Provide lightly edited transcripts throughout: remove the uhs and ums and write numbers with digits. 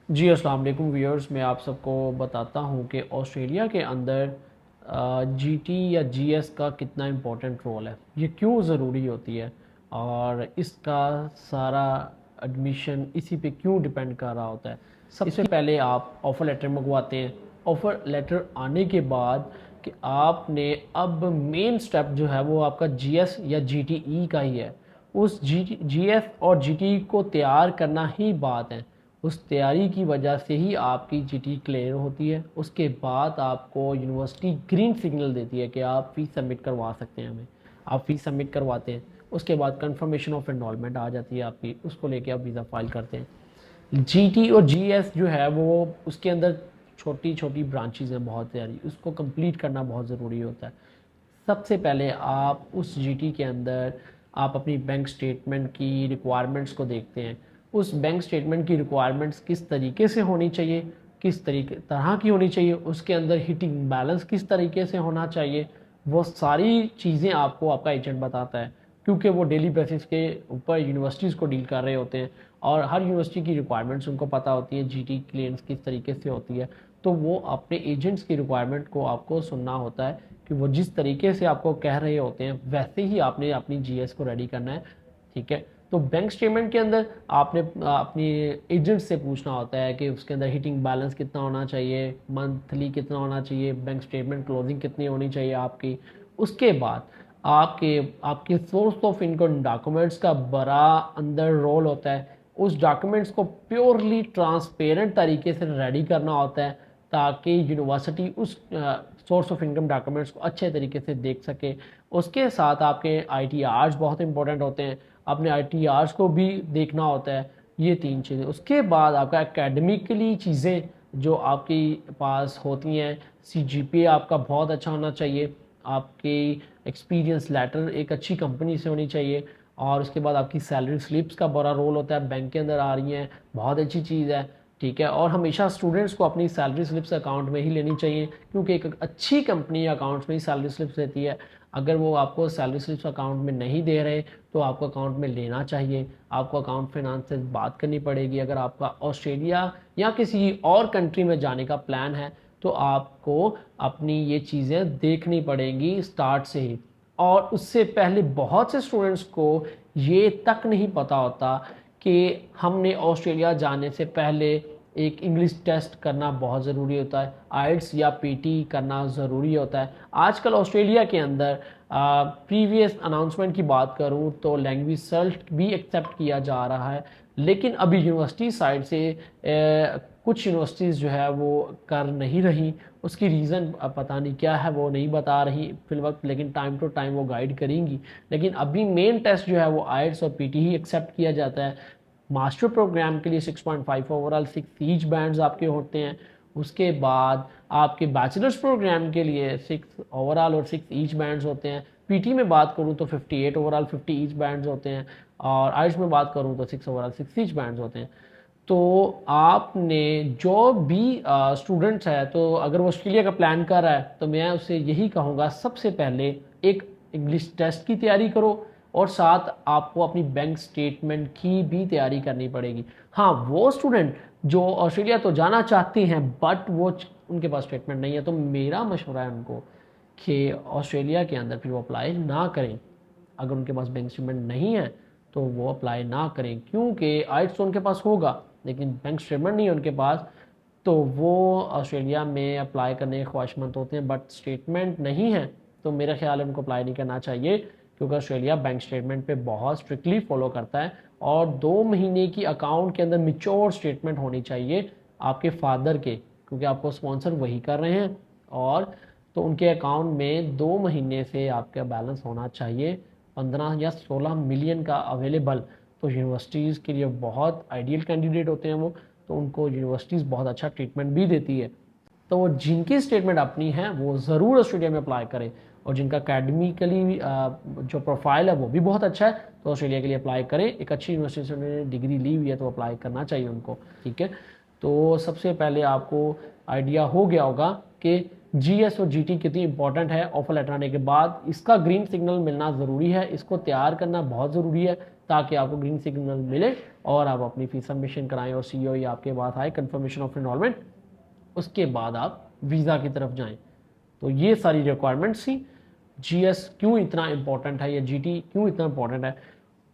जी अस्सलाम वालेकुम व्यूअर्स, मैं आप सबको बताता हूँ कि ऑस्ट्रेलिया के अंदर जीटी या जीएस का कितना इम्पोर्टेंट रोल है, ये क्यों ज़रूरी होती है और इसका सारा एडमिशन इसी पे क्यों डिपेंड कर रहा होता है। सबसे पहले आप ऑफ़र लेटर मंगवाते हैं। ऑफ़र लेटर आने के बाद कि आपने अब मेन स्टेप जो है वो आपका जीएस या जीटीई का ही है। उस जीएस और जीटीई को तैयार करना ही बात है। उस तैयारी की वजह से ही आपकी जीटी क्लियर होती है। उसके बाद आपको यूनिवर्सिटी ग्रीन सिग्नल देती है कि आप फ़ीस सबमिट करवा सकते हैं हमें। आप फ़ीस सबमिट करवाते हैं, उसके बाद कंफर्मेशन ऑफ एनरोलमेंट आ जाती है आपकी, उसको लेके आप वीज़ा फाइल करते हैं। जीटी और जीएस जो है वो उसके अंदर छोटी छोटी ब्रांचेज हैं बहुत सारी, उसको कंप्लीट करना बहुत ज़रूरी होता है। सबसे पहले आप उस जीटी के अंदर आप अपनी बैंक स्टेटमेंट की रिक्वायरमेंट्स को देखते हैं। उस बैंक स्टेटमेंट की रिक्वायरमेंट्स किस तरीके से होनी चाहिए, किस तरीके तरह की होनी चाहिए, उसके अंदर हिटिंग बैलेंस किस तरीके से होना चाहिए, वो सारी चीज़ें आपको आपका एजेंट बताता है, क्योंकि वो डेली बेसिस के ऊपर यूनिवर्सिटीज़ को डील कर रहे होते हैं और हर यूनिवर्सिटी की रिक्वायरमेंट्स उनको पता होती है, जीटी क्लियरेंस किस तरीके से होती है। तो वो अपने एजेंट्स की रिक्वायरमेंट को आपको सुनना होता है कि वो जिस तरीके से आपको कह रहे होते हैं वैसे ही आपने अपनी जीएस को रेडी करना है। ठीक है, तो बैंक स्टेटमेंट के अंदर आपने अपनी एजेंट से पूछना होता है कि उसके अंदर हिटिंग बैलेंस कितना होना चाहिए, मंथली कितना होना चाहिए, बैंक स्टेटमेंट क्लोजिंग कितनी होनी चाहिए आपकी। उसके बाद आपके आपके सोर्स ऑफ इनकम डॉक्यूमेंट्स का बड़ा अंदर रोल होता है। उस डॉक्यूमेंट्स को प्योरली ट्रांसपेरेंट तरीके से रेडी करना होता है ताकि यूनिवर्सिटी उस सोर्स ऑफ इनकम डॉक्यूमेंट्स को अच्छे तरीके से देख सके। उसके साथ आपके आईटीआर्स बहुत इंपॉर्टेंट होते हैं, अपने आईटीआर्स को भी देखना होता है। ये तीन चीज़ें, उसके बाद आपका एकेडमिकली चीज़ें जो आपके पास होती हैं, सीजीपीए आपका बहुत अच्छा होना चाहिए, आपकी एक्सपीरियंस लेटर एक अच्छी कंपनी से होनी चाहिए, और उसके बाद आपकी सैलरी स्लिप्स का बड़ा रोल होता है, बैंक के अंदर आ रही हैं, बहुत अच्छी चीज़ है। ठीक है, और हमेशा स्टूडेंट्स को अपनी सैलरी स्लिप्स अकाउंट में ही लेनी चाहिए, क्योंकि एक अच्छी कंपनी अकाउंट्स में ही सैलरी स्लिप्स देती है। अगर वो आपको सैलरी स्लिप्स अकाउंट में नहीं दे रहे तो आपको अकाउंट में लेना चाहिए। आपको अकाउंट फाइनेंस से बात करनी पड़ेगी। अगर आपका ऑस्ट्रेलिया या किसी और कंट्री में जाने का प्लान है तो आपको अपनी ये चीज़ें देखनी पड़ेंगी स्टार्ट से ही। और उससे पहले बहुत से स्टूडेंट्स को ये तक नहीं पता होता कि हमने ऑस्ट्रेलिया जाने से पहले एक इंग्लिश टेस्ट करना बहुत ज़रूरी होता है, आइट्स या पीटी करना ज़रूरी होता है। आजकल ऑस्ट्रेलिया के अंदर प्रीवियस अनाउंसमेंट की बात करूं तो लैंग्वेज सर्च भी एक्सेप्ट किया जा रहा है, लेकिन अभी यूनिवर्सिटी साइड से कुछ यूनिवर्सिटीज़ जो है वो कर नहीं रही। उसकी रीज़न पता नहीं क्या है, वो नहीं बता रही फिल वक्त, लेकिन टाइम टू टाइम वो गाइड करेंगी। लेकिन अभी मेन टेस्ट जो है वो आइट्स और पीटी ही एक्सेप्ट किया जाता है। मास्टर प्रोग्राम के लिए 6.5 ओवरऑल 6 ईच बैंड्स आपके होते हैं। उसके बाद आपके बैचलर्स प्रोग्राम के लिए 6 ओवरऑल और 6 ईच बैंड्स होते हैं। पीटी में बात करूं तो 58 ओवरऑल 50 ईच बैंड्स होते हैं, और आइट्स में बात करूं तो 6 ओवरऑल 6 ईच बैंड्स होते हैं। तो आपने जो भी स्टूडेंट्स है, तो अगर वो ऑस्ट्रेलिया का प्लान कर रहा है तो मैं उससे यही कहूँगा, सबसे पहले एक इंग्लिश टेस्ट की तैयारी करो, और साथ आपको अपनी बैंक स्टेटमेंट की भी तैयारी करनी पड़ेगी। हाँ, वो स्टूडेंट जो ऑस्ट्रेलिया तो जाना चाहते हैं बट वो उनके पास स्टेटमेंट नहीं है, तो मेरा मशवरा है उनको कि ऑस्ट्रेलिया के अंदर फिर वो अप्लाई ना करें। अगर उनके पास बैंक स्टेटमेंट नहीं है तो वो अप्लाई ना करें, क्योंकि आइट्स तो उनके पास होगा लेकिन बैंक स्टेटमेंट नहीं है उनके पास, तो वो ऑस्ट्रेलिया में अप्लाई करने के ख्वाहिशमंद होते हैं बट स्टेटमेंट नहीं है। तो मेरा ख्याल है उनको अप्लाई नहीं करना चाहिए, क्योंकि ऑस्ट्रेलिया बैंक स्टेटमेंट पे बहुत स्ट्रिक्टली फॉलो करता है, और 2 महीने की अकाउंट के अंदर मिच्योर स्टेटमेंट होनी चाहिए आपके फादर के, क्योंकि आपको स्पॉन्सर वही कर रहे हैं। और तो उनके अकाउंट में 2 महीने से आपका बैलेंस होना चाहिए, 15 या 16 मिलियन का अवेलेबल। तो यूनिवर्सिटीज़ के लिए बहुत आइडियल कैंडिडेट होते हैं वो, तो उनको यूनिवर्सिटीज़ बहुत अच्छा ट्रीटमेंट भी देती है। तो वो जिनकी स्टेटमेंट अपनी है वो ज़रूर ऑस्ट्रेलिया में अप्लाई करें, और जिनका अकेडमिकली जो प्रोफाइल है वो भी बहुत अच्छा है तो ऑस्ट्रेलिया के लिए अप्लाई करें। एक अच्छी यूनिवर्सिटी से उन्होंने डिग्री ली हुई है तो अप्लाई करना चाहिए उनको। ठीक है, तो सबसे पहले आपको आइडिया हो गया होगा कि जीएस और जीटी कितनी इंपॉर्टेंट है ऑफर लेटर आने के बाद। इसका ग्रीन सिग्नल मिलना ज़रूरी है, इसको तैयार करना बहुत ज़रूरी है ताकि आपको ग्रीन सिग्नल मिले और आप अपनी फीस सबमिशन कराएं और सीओई आपके पास आए कंफर्मेशन ऑफ एनरोलमेंट, उसके बाद आप वीज़ा की तरफ जाएं। तो ये सारी रिक्वायरमेंट्स थी। जीएस क्यों इतना इंपॉर्टेंट है या जीटी क्यों इतना इंपॉर्टेंट है,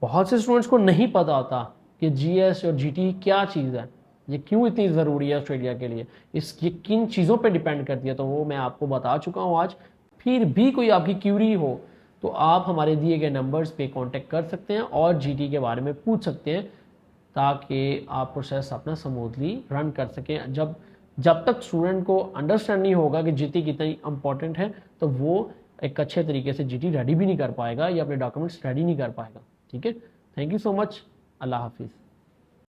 बहुत से स्टूडेंट्स को नहीं पता होता कि जीएस और जीटी क्या चीज़ है, ये क्यों इतनी ज़रूरी है ऑस्ट्रेलिया के लिए, ये किन चीज़ों पे डिपेंड करती है, तो वो मैं आपको बता चुका हूँ आज। फिर भी कोई आपकी क्यूरी हो तो आप हमारे दिए गए नंबर्स पे कांटेक्ट कर सकते हैं और जीटी के बारे में पूछ सकते हैं ताकि आप प्रोसेस अपना स्मूथली रन कर सकें। जब तक स्टूडेंट को अंडरस्टैंड नहीं होगा कि जीटी कितनी इंपॉर्टेंट है तो वो एक अच्छे तरीके से जीटी रेडी भी नहीं कर पाएगा या अपने डॉक्यूमेंट्स रेडी नहीं कर पाएगा। ठीक है, थैंक यू सो मच, अल्लाह हाफिज़।